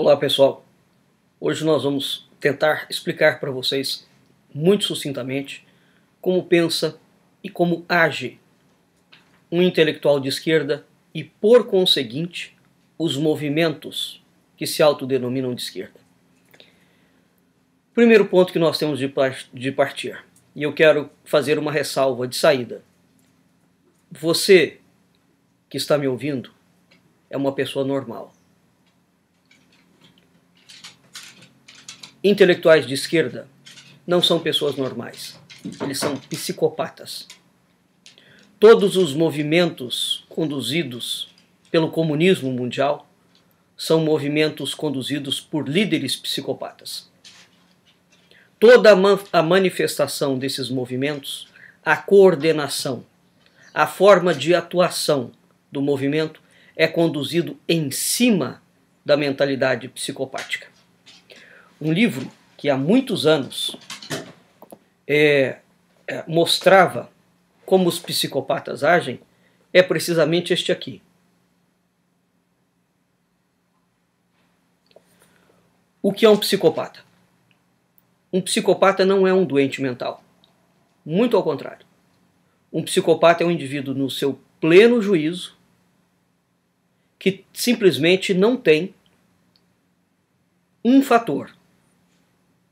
Olá pessoal, hoje nós vamos tentar explicar para vocês muito sucintamente como pensa e como age um intelectual de esquerda e, por conseguinte, os movimentos que se autodenominam de esquerda. Primeiro ponto que nós temos de partir, e eu quero fazer uma ressalva de saída. Você que está me ouvindo é uma pessoa normal. Intelectuais de esquerda não são pessoas normais, eles são psicopatas. Todos os movimentos conduzidos pelo comunismo mundial são movimentos conduzidos por líderes psicopatas. Toda a manifestação desses movimentos, a coordenação, a forma de atuação do movimento é conduzido em cima da mentalidade psicopática. Um livro que há muitos anos mostrava como os psicopatas agem é precisamente este aqui. O que é um psicopata? Um psicopata não é um doente mental. Muito ao contrário. Um psicopata é um indivíduo no seu pleno juízo que simplesmente não tem um fator.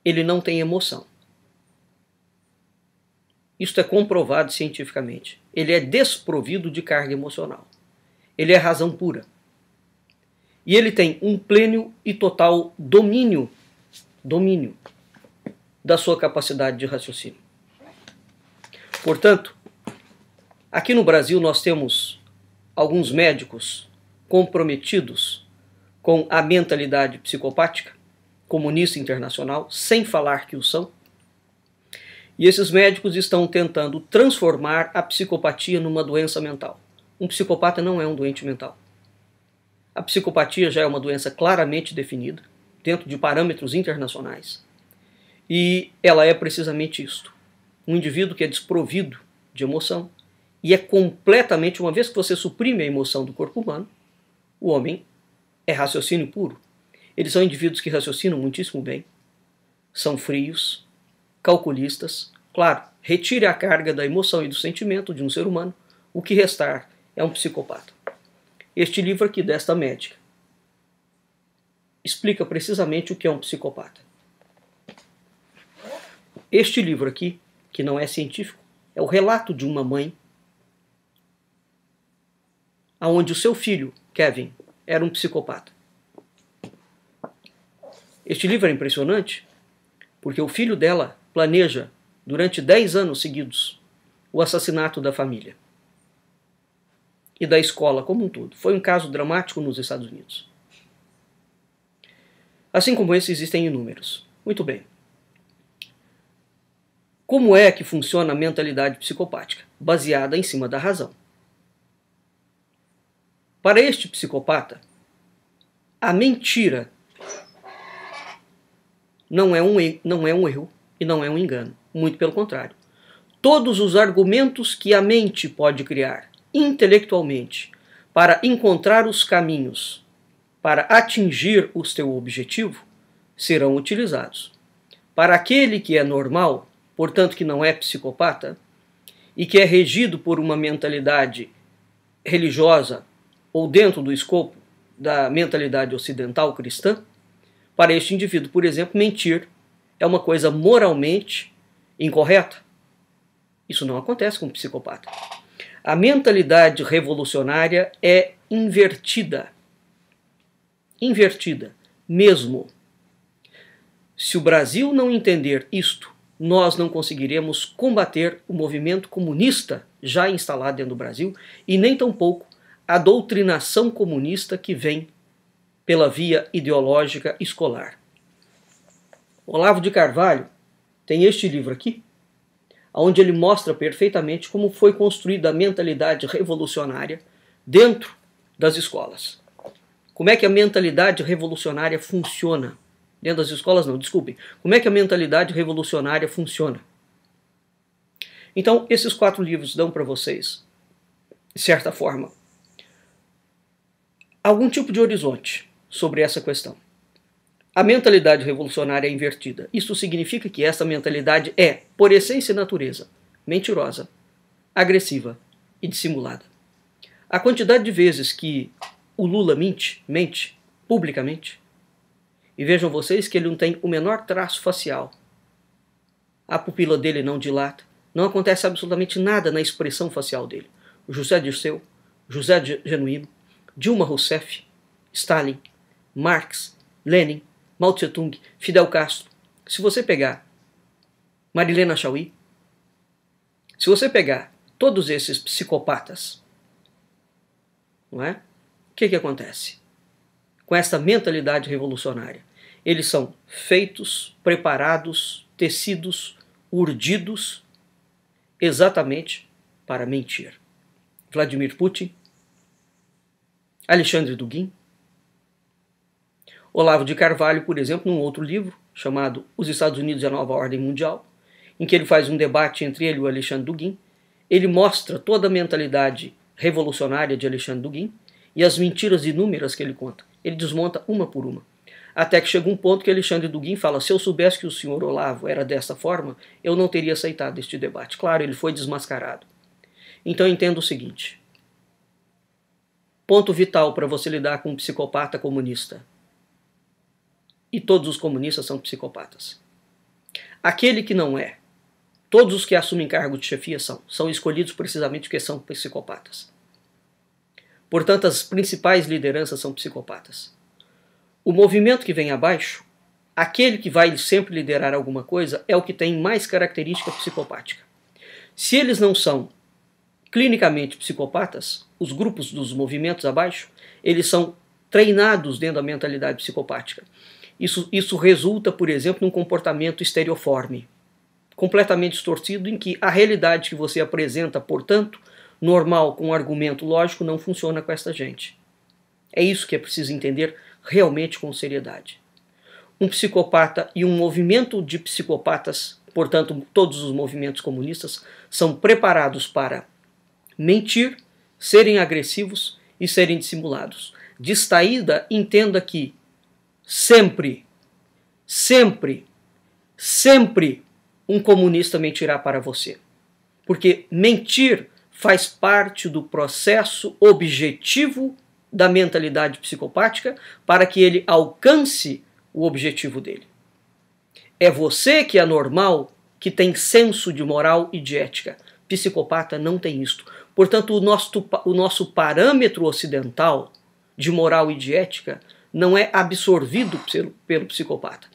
Ele não tem emoção. Isto é comprovado cientificamente. Ele é desprovido de carga emocional. Ele é razão pura. E ele tem um pleno e total domínio da sua capacidade de raciocínio. Portanto, aqui no Brasil nós temos alguns médicos comprometidos com a mentalidade psicopática, comunista internacional, sem falar que o são. E esses médicos estão tentando transformar a psicopatia numa doença mental. Um psicopata não é um doente mental. A psicopatia já é uma doença claramente definida, dentro de parâmetros internacionais. E ela é precisamente isto. Um indivíduo que é desprovido de emoção e é completamente, uma vez que você suprime a emoção do corpo humano, o homem é raciocínio puro. Eles são indivíduos que raciocinam muitíssimo bem, são frios, calculistas. Claro, retire a carga da emoção e do sentimento de um ser humano, o que restar é um psicopata. Este livro aqui desta médica explica precisamente o que é um psicopata. Este livro aqui, que não é científico, é o relato de uma mãe onde o seu filho, Kevin, era um psicopata. Este livro é impressionante porque o filho dela planeja, durante 10 anos seguidos, o assassinato da família e da escola como um todo. Foi um caso dramático nos Estados Unidos. Assim como esse, existem inúmeros. Muito bem. Como é que funciona a mentalidade psicopática? Baseada em cima da razão. Para este psicopata, a mentira não é um erro e não é um engano. Muito pelo contrário. Todos os argumentos que a mente pode criar intelectualmente para encontrar os caminhos para atingir o seu objetivo serão utilizados. Para aquele que é normal, portanto que não é psicopata, e que é regido por uma mentalidade religiosa ou dentro do escopo da mentalidade ocidental cristã, para este indivíduo, por exemplo, mentir é uma coisa moralmente incorreta. Isso não acontece com um psicopata. A mentalidade revolucionária é invertida. Invertida, mesmo. Se o Brasil não entender isto, nós não conseguiremos combater o movimento comunista já instalado dentro do Brasil e nem tampouco a doutrinação comunista que vem pela via ideológica escolar. Olavo de Carvalho tem este livro aqui, onde ele mostra perfeitamente como foi construída a mentalidade revolucionária dentro das escolas. Como é que a mentalidade revolucionária funciona? Dentro das escolas não, desculpem. Como é que a mentalidade revolucionária funciona? Então, esses 4 livros dão para vocês, de certa forma, algum tipo de horizonte sobre essa questão. A mentalidade revolucionária é invertida. Isso significa que essa mentalidade é, por essência e natureza, mentirosa, agressiva e dissimulada. A quantidade de vezes que o Lula mente publicamente, e vejam vocês que ele não tem o menor traço facial, a pupila dele não dilata, não acontece absolutamente nada na expressão facial dele. O José Dirceu, José Genuíno, Dilma Rousseff, Stalin, Marx, Lenin, Mao Tse-tung, Fidel Castro. Se você pegar Marilena Chaui, se você pegar todos esses psicopatas, não é? O que acontece? Com essa mentalidade revolucionária, eles são feitos, preparados, tecidos, urdidos, exatamente para mentir. Vladimir Putin, Alexandre Dugin, Olavo de Carvalho, por exemplo, num outro livro chamado Os Estados Unidos e a Nova Ordem Mundial, em que ele faz um debate entre ele e o Alexandre Dugin, ele mostra toda a mentalidade revolucionária de Alexandre Dugin e as mentiras inúmeras que ele conta. Ele desmonta uma por uma. Até que chega um ponto que Alexandre Dugin fala: se eu soubesse que o senhor Olavo era dessa forma, eu não teria aceitado este debate. Claro, ele foi desmascarado. Então entenda o seguinte. Ponto vital para você lidar com um psicopata comunista. E todos os comunistas são psicopatas. Aquele que não é, todos os que assumem cargo de chefia são escolhidos precisamente porque são psicopatas. Portanto, as principais lideranças são psicopatas. O movimento que vem abaixo, aquele que vai sempre liderar alguma coisa, é o que tem mais característica psicopática. Se eles não são clinicamente psicopatas, os grupos dos movimentos abaixo, eles são treinados dentro da mentalidade psicopática. Isso resulta, por exemplo, num comportamento estereoforme, completamente distorcido, em que a realidade que você apresenta, portanto, normal, com um argumento lógico, não funciona com esta gente. É isso que é preciso entender realmente com seriedade. Um psicopata e um movimento de psicopatas, portanto, todos os movimentos comunistas, são preparados para mentir, serem agressivos e serem dissimulados. Distraída, entenda que sempre um comunista mentirá para você. Porque mentir faz parte do processo objetivo da mentalidade psicopática para que ele alcance o objetivo dele. É você que é normal, que tem senso de moral e de ética. Psicopata não tem isto. Portanto, o nosso parâmetro ocidental de moral e de ética não é absorvido pelo psicopata.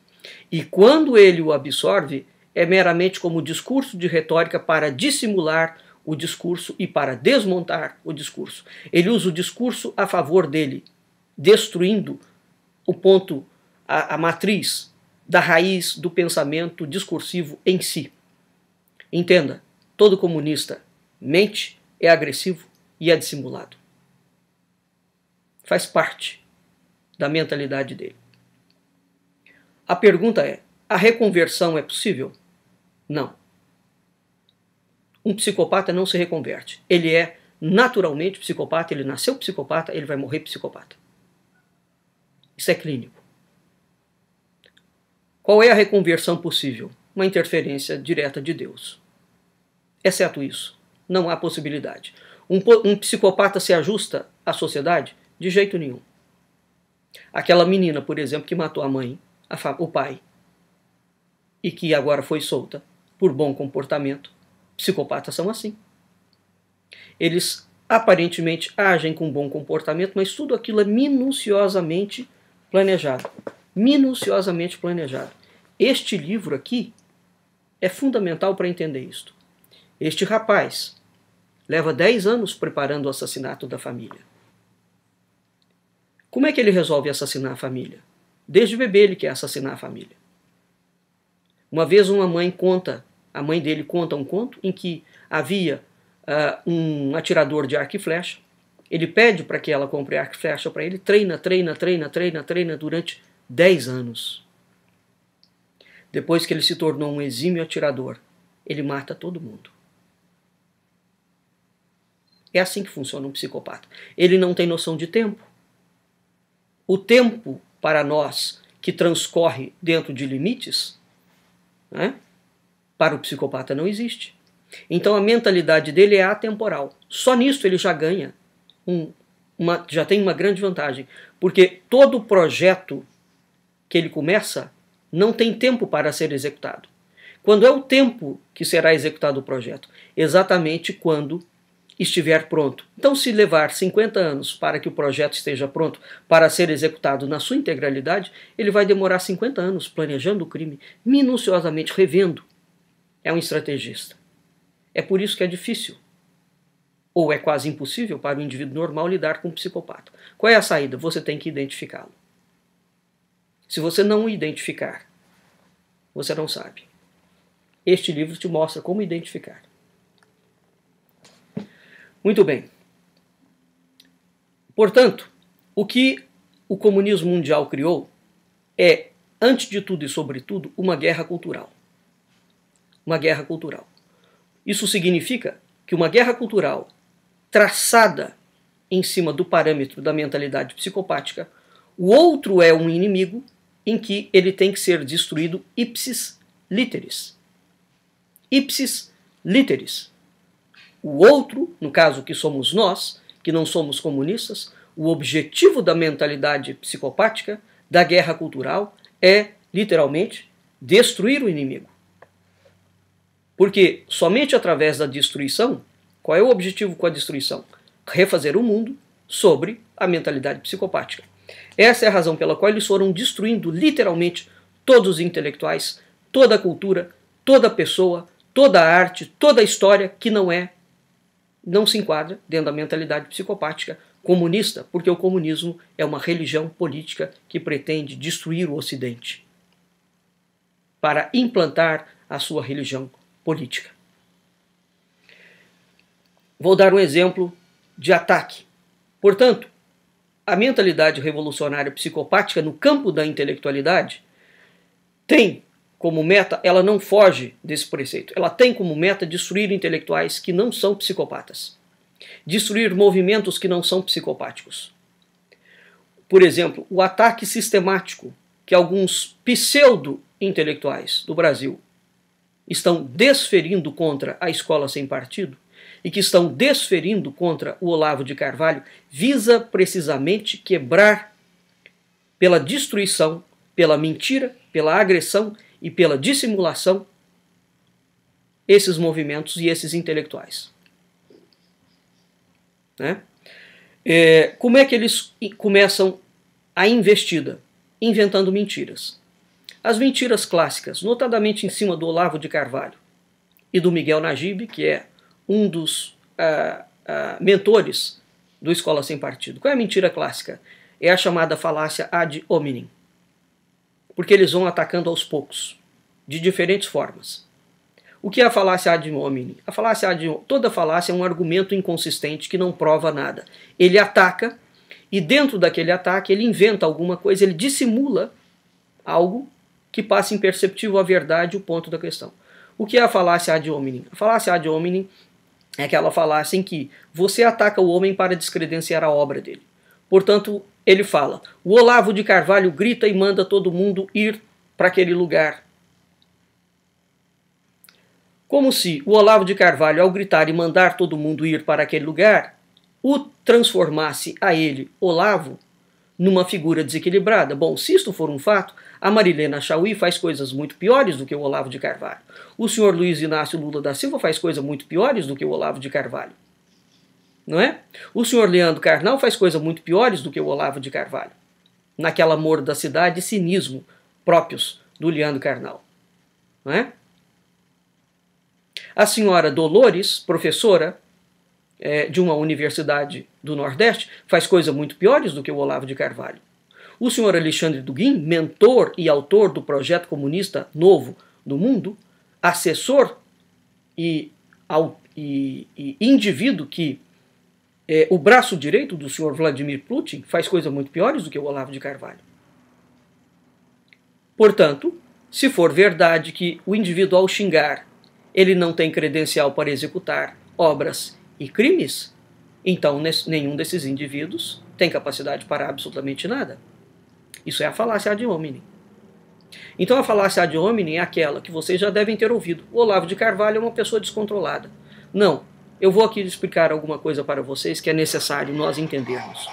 E quando ele o absorve, é meramente como discurso de retórica para dissimular o discurso e para desmontar o discurso. Ele usa o discurso a favor dele, destruindo o ponto, a matriz da raiz do pensamento discursivo em si. Entenda, todo comunista mente, é agressivo e é dissimulado. Faz parte da mentalidade dele. A pergunta é: a reconversão é possível? Não. Um psicopata não se reconverte. Ele é naturalmente psicopata, ele nasceu psicopata, ele vai morrer psicopata. Isso é clínico. Qual é a reconversão possível? Uma interferência direta de Deus. Exceto isso, não há possibilidade. Um psicopata se ajusta à sociedade? De jeito nenhum. Aquela menina, por exemplo, que matou a mãe, o pai, e que agora foi solta por bom comportamento, psicopatas são assim. Eles aparentemente agem com bom comportamento, mas tudo aquilo é minuciosamente planejado. Minuciosamente planejado. Este livro aqui é fundamental para entender isto. Este rapaz leva 10 anos preparando o assassinato da família. Como é que ele resolve assassinar a família? Desde bebê ele quer assassinar a família. Uma vez a mãe dele conta um conto em que havia um atirador de arco e flecha. Ele pede para que ela compre arco e flecha para ele, treina durante 10 anos. Depois que ele se tornou um exímio atirador, ele mata todo mundo. É assim que funciona um psicopata. Ele não tem noção de tempo. O tempo, para nós que transcorre dentro de limites, né, para o psicopata não existe. Então a mentalidade dele é atemporal. Só nisso ele já ganha, já tem uma grande vantagem, porque todo projeto que ele começa não tem tempo para ser executado. Quando é o tempo que será executado o projeto? Exatamente quando estiver pronto. Então, se levar 50 anos para que o projeto esteja pronto para ser executado na sua integralidade, ele vai demorar 50 anos planejando o crime, minuciosamente revendo. É um estrategista. É por isso que é difícil, ou é quase impossível para o indivíduo normal lidar com um psicopata. Qual é a saída? Você tem que identificá-lo. Se você não o identificar, você não sabe. Este livro te mostra como identificar. Muito bem. Portanto, o que o comunismo mundial criou é, antes de tudo e sobretudo, uma guerra cultural. Uma guerra cultural. Isso significa que uma guerra cultural traçada em cima do parâmetro da mentalidade psicopática, o outro é um inimigo em que ele tem que ser destruído ipsis literis. Ipsis literis. O outro, no caso que somos nós, que não somos comunistas, o objetivo da mentalidade psicopática, da guerra cultural, é, literalmente, destruir o inimigo. Porque somente através da destruição, qual é o objetivo com a destruição? Refazer o mundo sobre a mentalidade psicopática. Essa é a razão pela qual eles foram destruindo literalmente todos os intelectuais, toda a cultura, toda a pessoa, toda a arte, toda a história que não se enquadra dentro da mentalidade psicopática comunista, porque o comunismo é uma religião política que pretende destruir o Ocidente para implantar a sua religião política. Vou dar um exemplo de ataque. Portanto, a mentalidade revolucionária psicopática no campo da intelectualidade tem como meta, ela não foge desse preceito, ela tem como meta destruir intelectuais que não são psicopatas, destruir movimentos que não são psicopáticos. Por exemplo, o ataque sistemático que alguns pseudo-intelectuais do Brasil estão desferindo contra a escola sem partido e que estão desferindo contra o Olavo de Carvalho visa precisamente quebrar pela destruição, pela mentira, pela agressão e pela dissimulação esses movimentos e esses intelectuais. Né? Como é que eles começam a investida? Inventando mentiras. As mentiras clássicas, notadamente em cima do Olavo de Carvalho e do Miguel Najib, que é um dos mentores do Escola Sem Partido. Qual é a mentira clássica? É a chamada falácia ad hominem. Porque eles vão atacando aos poucos, de diferentes formas. O que é a falácia ad hominem? Toda falácia é um argumento inconsistente que não prova nada. Ele ataca e dentro daquele ataque ele inventa alguma coisa, ele dissimula algo que passa imperceptível à verdade, o ponto da questão. O que é a falácia ad hominem? A falácia ad hominem é aquela falácia em que você ataca o homem para descredenciar a obra dele. Portanto, ele fala, o Olavo de Carvalho grita e manda todo mundo ir para aquele lugar. Como se o Olavo de Carvalho, ao gritar e mandar todo mundo ir para aquele lugar, o transformasse a ele, Olavo, numa figura desequilibrada. Bom, se isto for um fato, a Marilena Chaui faz coisas muito piores do que o Olavo de Carvalho. O senhor Luiz Inácio Lula da Silva faz coisas muito piores do que o Olavo de Carvalho. Não é? O senhor Leandro Carnal faz coisas muito piores do que o Olavo de Carvalho. Naquela mordacidade e cinismo próprios do Leandro Carnal. Não é? A senhora Dolores, professora de uma universidade do Nordeste, faz coisas muito piores do que o Olavo de Carvalho. O senhor Alexandre Duguin, mentor e autor do projeto comunista novo do mundo, assessor e indivíduo que é o braço direito do senhor Vladimir Putin, faz coisas muito piores do que o Olavo de Carvalho. Portanto, se for verdade que o indivíduo, ao xingar, ele não tem credencial para executar obras e crimes, então nenhum desses indivíduos tem capacidade para absolutamente nada. Isso é a falácia ad hominem. Então a falácia ad hominem é aquela que vocês já devem ter ouvido. O Olavo de Carvalho é uma pessoa descontrolada. Não, eu vou aqui explicar alguma coisa para vocês que é necessário nós entendermos.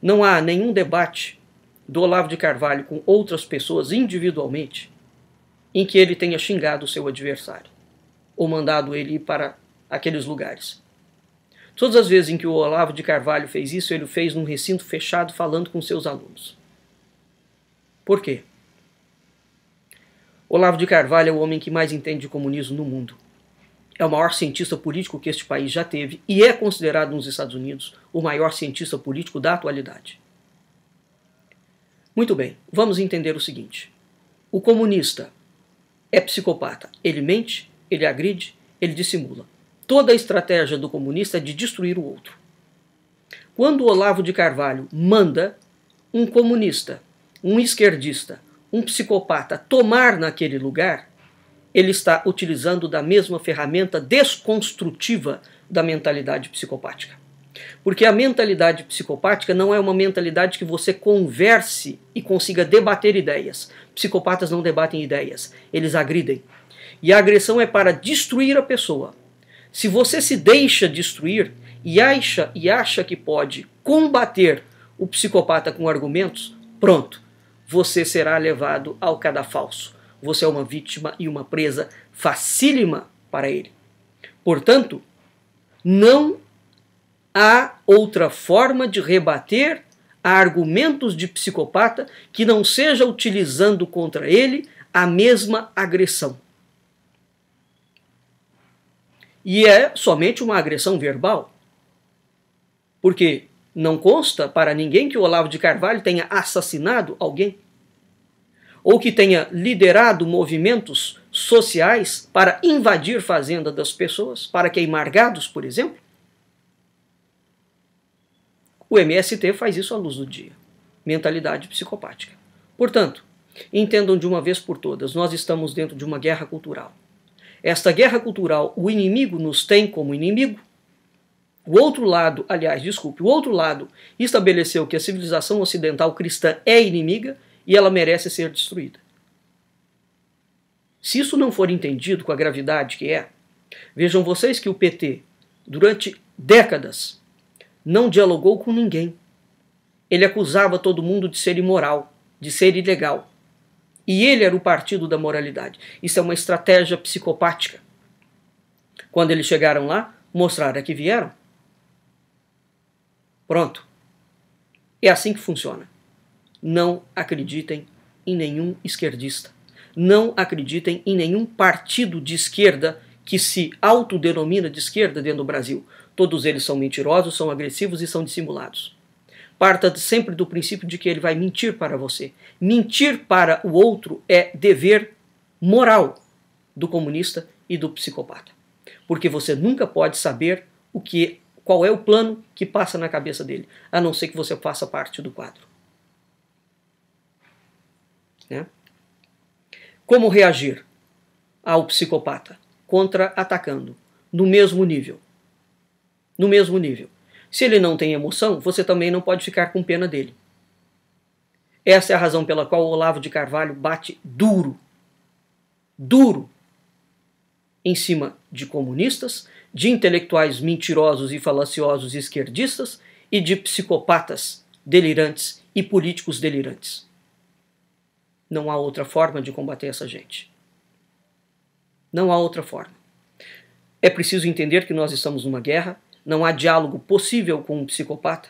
Não há nenhum debate do Olavo de Carvalho com outras pessoas individualmente em que ele tenha xingado o seu adversário ou mandado ele ir para aqueles lugares. Todas as vezes em que o Olavo de Carvalho fez isso, ele o fez num recinto fechado falando com seus alunos. Por quê? Olavo de Carvalho é o homem que mais entende de comunismo no mundo. É o maior cientista político que este país já teve e é considerado nos Estados Unidos o maior cientista político da atualidade. Muito bem, vamos entender o seguinte. O comunista é psicopata. Ele mente, ele agride, ele dissimula. Toda a estratégia do comunista é de destruir o outro. Quando o Olavo de Carvalho manda um comunista, um esquerdista, um psicopata tomar naquele lugar, ele está utilizando da mesma ferramenta desconstrutiva da mentalidade psicopática. Porque a mentalidade psicopática não é uma mentalidade que você converse e consiga debater ideias. Psicopatas não debatem ideias, eles agridem. E a agressão é para destruir a pessoa. Se você se deixa destruir e acha que pode combater o psicopata com argumentos, pronto, você será levado ao cadafalso. Você é uma vítima e uma presa facílima para ele. Portanto, não há outra forma de rebater a argumentos de psicopata que não seja utilizando contra ele a mesma agressão. E é somente uma agressão verbal, porque não consta para ninguém que o Olavo de Carvalho tenha assassinado alguém, ou que tenha liderado movimentos sociais para invadir fazenda das pessoas, para queimar gados, por exemplo. O MST faz isso à luz do dia. Mentalidade psicopática. Portanto, entendam de uma vez por todas, nós estamos dentro de uma guerra cultural. Esta guerra cultural, o inimigo nos tem como inimigo. O outro lado estabeleceu que a civilização ocidental cristã é inimiga e ela merece ser destruída. Se isso não for entendido com a gravidade que é, vejam vocês que o PT, durante décadas, não dialogou com ninguém. Ele acusava todo mundo de ser imoral, de ser ilegal. E ele era o partido da moralidade. Isso é uma estratégia psicopática. Quando eles chegaram lá, mostraram que vieram. Pronto. É assim que funciona. Não acreditem em nenhum esquerdista. Não acreditem em nenhum partido de esquerda que se autodenomina de esquerda dentro do Brasil. Todos eles são mentirosos, são agressivos e são dissimulados. Parta sempre do princípio de que ele vai mentir para você. Mentir para o outro é dever moral do comunista e do psicopata. Porque você nunca pode saber qual é o plano que passa na cabeça dele, a não ser que você faça parte do quadro. Né? Como reagir ao psicopata? Contra-atacando, no mesmo nível. No mesmo nível. Se ele não tem emoção, você também não pode ficar com pena dele. Essa é a razão pela qual o Olavo de Carvalho bate duro, em cima de comunistas, de intelectuais mentirosos e falaciosos esquerdistas e de psicopatas delirantes e políticos delirantes. Não há outra forma de combater essa gente. Não há outra forma. É preciso entender que nós estamos numa guerra. Não há diálogo possível com um psicopata.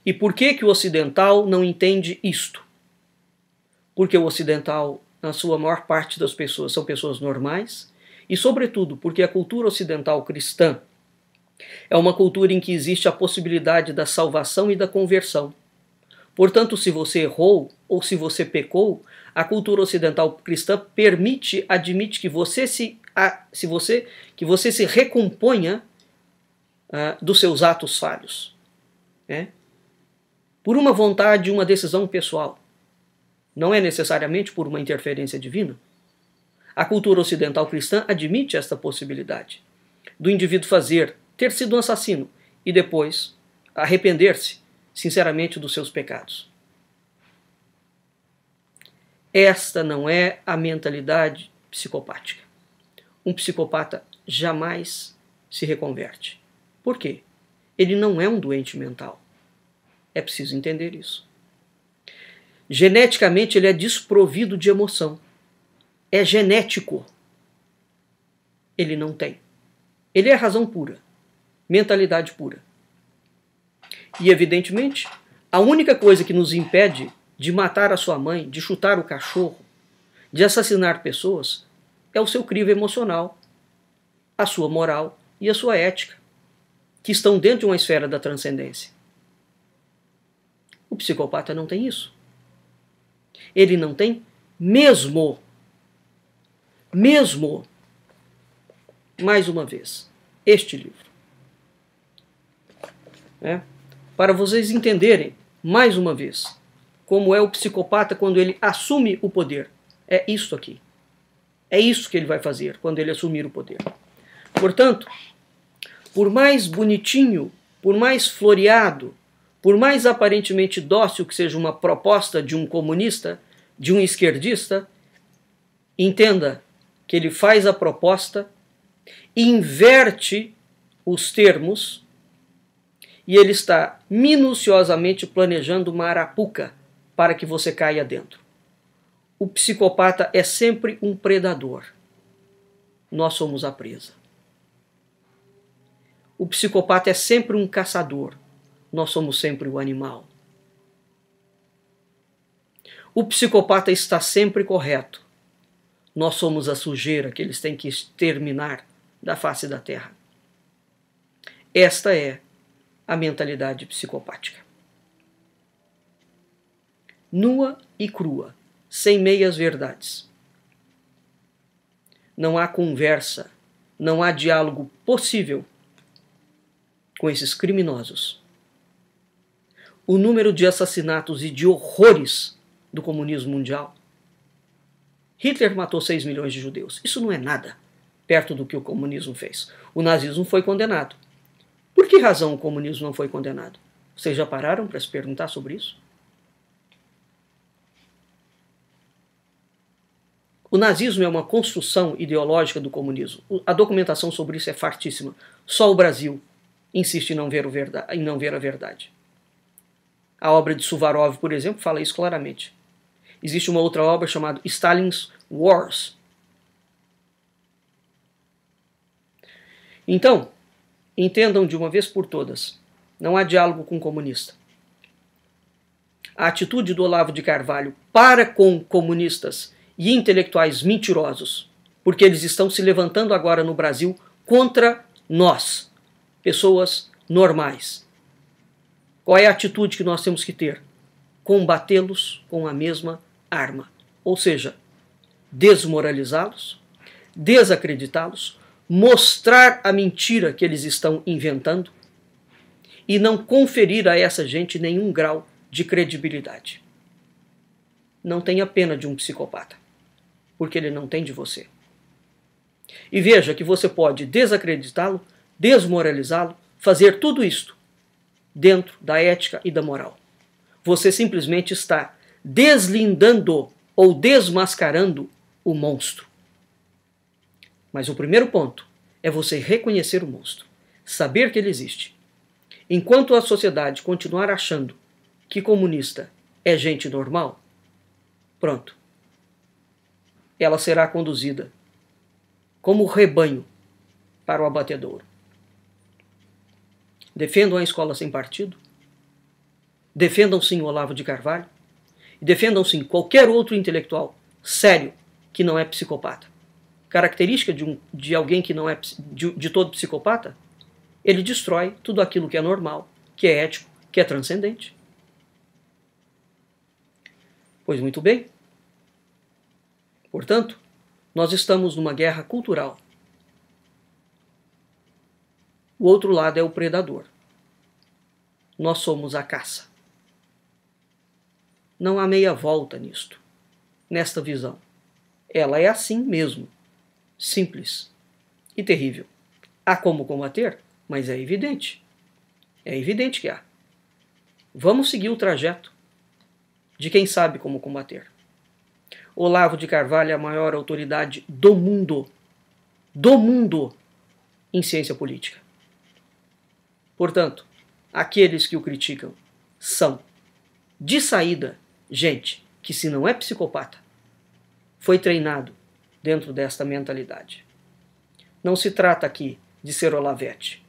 E por que o ocidental não entende isto? Porque o ocidental, na sua maior parte das pessoas, são pessoas normais, e sobretudo porque a cultura ocidental cristã é uma cultura em que existe a possibilidade da salvação e da conversão. Portanto, se você errou ou se você pecou, a cultura ocidental cristã admite que você se recomponha dos seus atos falhos, né? Por uma vontade, uma decisão pessoal. Não é necessariamente por uma interferência divina. A cultura ocidental cristã admite esta possibilidade do indivíduo ter sido um assassino e depois arrepender-se sinceramente dos seus pecados. Esta não é a mentalidade psicopática. Um psicopata jamais se reconverte. Por quê? Ele não é um doente mental. É preciso entender isso. Geneticamente, ele é desprovido de emoção. É genético. Ele não tem. Ele é razão pura. Mentalidade pura. E, evidentemente, a única coisa que nos impede de matar a sua mãe, de chutar o cachorro, de assassinar pessoas, é o seu crivo emocional, a sua moral e a sua ética, que estão dentro de uma esfera da transcendência. O psicopata não tem isso. Ele não tem mesmo. Mais uma vez, este livro. Para vocês entenderem, mais uma vez, como é o psicopata quando ele assume o poder. É isso aqui. É isso que ele vai fazer quando ele assumir o poder. Portanto, por mais bonitinho, por mais floreado, por mais aparentemente dócil que seja uma proposta de um comunista, de um esquerdista, entenda que ele faz a proposta, inverte os termos e ele está minuciosamente planejando uma arapuca para que você caia dentro. O psicopata é sempre um predador. Nós somos a presa. O psicopata é sempre um caçador. Nós somos sempre o animal. O psicopata está sempre correto. Nós somos a sujeira que eles têm que exterminar da face da terra. Esta é a mentalidade psicopática. Nua e crua, sem meias verdades. Não há conversa, não há diálogo possível com esses criminosos. O número de assassinatos e de horrores do comunismo mundial. Hitler matou 6 milhões de judeus. Isso não é nada perto do que o comunismo fez. O nazismo foi condenado. Por que razão o comunismo não foi condenado? Vocês já pararam para se perguntar sobre isso? O nazismo é uma construção ideológica do comunismo. A documentação sobre isso é fartíssima. Só o Brasil insiste em não ver a verdade. A obra de Suvarov, por exemplo, fala isso claramente. Existe uma outra obra chamada Stalin's Wars. Então, entendam de uma vez por todas, não há diálogo com o comunista. A atitude do Olavo de Carvalho para com comunistas e intelectuais mentirosos, porque eles estão se levantando agora no Brasil contra nós, pessoas normais. Qual é a atitude que nós temos que ter? Combatê-los com a mesma arma. Ou seja, desmoralizá-los, desacreditá-los, mostrar a mentira que eles estão inventando e não conferir a essa gente nenhum grau de credibilidade. Não tenha pena de um psicopata, porque ele não tem de você. E veja que você pode desacreditá-lo, desmoralizá-lo, fazer tudo isto dentro da ética e da moral. Você simplesmente está deslindando ou desmascarando o monstro. Mas o primeiro ponto é você reconhecer o monstro, saber que ele existe. Enquanto a sociedade continuar achando que comunista é gente normal, pronto. Ela será conduzida como rebanho para o abatedouro. Defendam a escola sem partido, defendam sim o Olavo de Carvalho, e defendam sim qualquer outro intelectual sério que não é psicopata. Característica de alguém que não é de todo psicopata, ele destrói tudo aquilo que é normal, que é ético, que é transcendente. Pois muito bem. Portanto, nós estamos numa guerra cultural. O outro lado é o predador. Nós somos a caça. Não há meia volta nisto, nesta visão. Ela é assim mesmo, simples e terrível. Há como combater, mas é evidente. É evidente que há. Vamos seguir o trajeto de quem sabe como combater. Olavo de Carvalho é a maior autoridade do mundo em ciência política. Portanto, aqueles que o criticam são, de saída, gente que, se não é psicopata, foi treinado dentro desta mentalidade. Não se trata aqui de ser Olavete.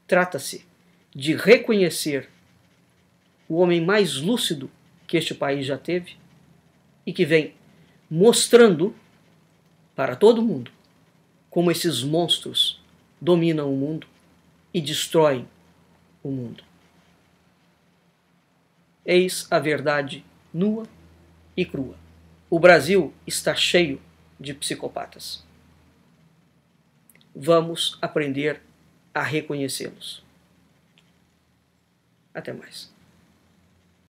Trata-se de reconhecer o homem mais lúcido que este país já teve e que vem mostrando para todo mundo como esses monstros dominam o mundo e destroem o mundo. Eis a verdade nua e crua. O Brasil está cheio de psicopatas. Vamos aprender a reconhecê-los. Até mais.